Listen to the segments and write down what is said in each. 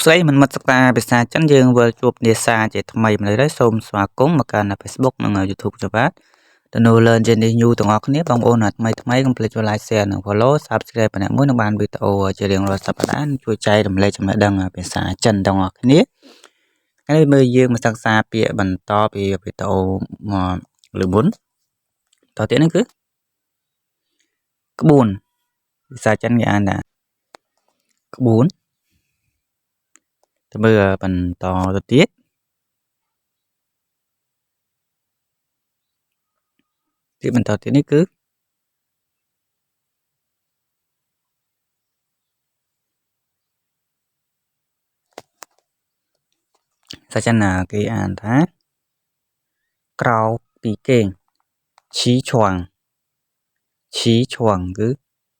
ស្ដីមិនមិត្តសិក្សាភាសាចិនយើងវិលជួបគ្នាសារជាថ្មីម្ល៉េះហើយសូមស្វាគមន៍មកកាន់ Facebook និង YouTube ច្បាប់ទៅនៅ Learn Chinese New ទាំងអស់គ្នាបងប្អូនថ្មីកុំភ្លេចចុច Like Share និង Follow Subscribe ម្នាក់មួយនឹងបានវីដេអូជារៀងរាល់សប្តាហ៍ជួយចែករំលែកចំណេះដឹងភាសាចិនទាំងអស់គ្នាហើយមើលយើងមកសិក្សាពាក្យបន្តពីវីដេអូមកលើមុនតទៅទៀតនេះគឺក្បួនភាសាចិនគេអានថាក្បួនទៅមើលបន្តទៅទៀតបន្តទៀតនេះគឺភាសាចិនគេអានថាក្រៅពីគេងឈីឈួងគឺ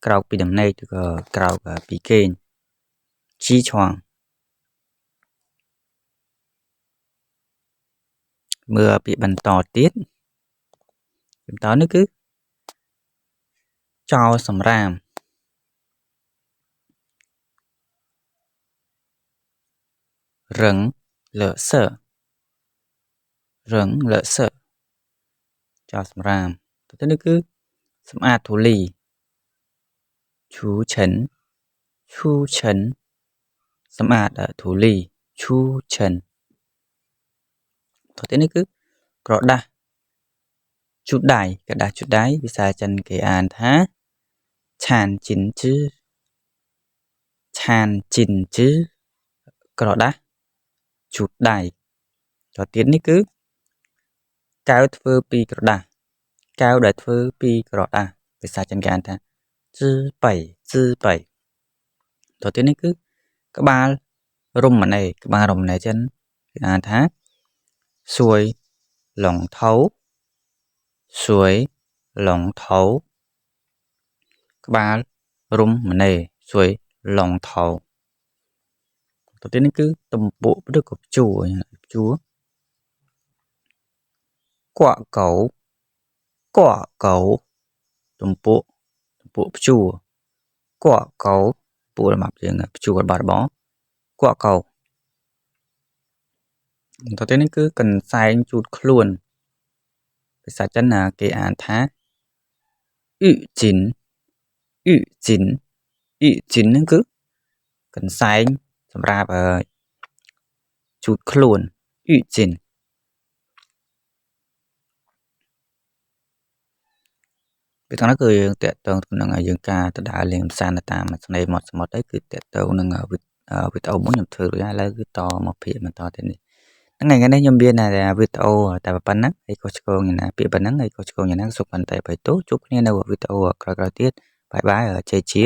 ក្រៅពីដំណេកឬក៏ក្រៅពីគេងឈីឈួងមើលពាក្យបន្តទៀតបន្តនេះគឺចោលសម្រាមរឹងលើសើចោលសម្រាមទៅនេះគឺសម្អាតធូលីឈូឆិនសម្អាតធូលីឈូឆិនទៅនេះគឺក្រដាសជូតដៃភាសាចិនគេអានថាឆានជីនជឺក្រដាសជូតដៃទៅទៀតនេះគឺកែវធ្វើពីក្រដាសកែវដែលធ្វើពីក្រដាសភាសាចិនគេអានថាជឺបៃទៅទៀតនេះគឺក្បាលរំម្នេចិនគេអានថាសួយឡុងថោក្បាលរំម្នេសួយឡុងថោទៅទៀតនេះគឺទំពក់ឬក៏ព្យួរកក់កោទំពក់ព្យួរកក់កោពូរបស់យើងព្យួររបស់របកក់កោទៅទៀតនេះគឺកន្សែងជូតខ្លួនភាសាចិនគេអានថាអ៊ឺជីនហ្នឹងគឺកន្សែងសម្រាប់ជូតខ្លួនអ៊ឺជីនពីខាងនោះគឺយើងតេតងនឹងយើងការទៅដើរលេងផ្សារនៅតាមស្នេហ៍មាត់សមុទ្រđấyគឺតេតងនឹងវីដេអូមុនខ្ញុំធ្វើរួចហើយឥឡូវគឺតមកភាគបន្តទៀតនេះថ្ងៃនេះខ្ញុំមានវីដេអូតែប៉ុណ្ណឹងហើយក៏ឆ្កងយ៉ាងណាពាក្យប៉ុណ្ណឹងហើយក៏ឆ្កងយ៉ាងណាសុខប៉ុន្តែបៃតូជួបគ្នានៅវីដេអូក្រោយៗទៀតបាយជ័យជា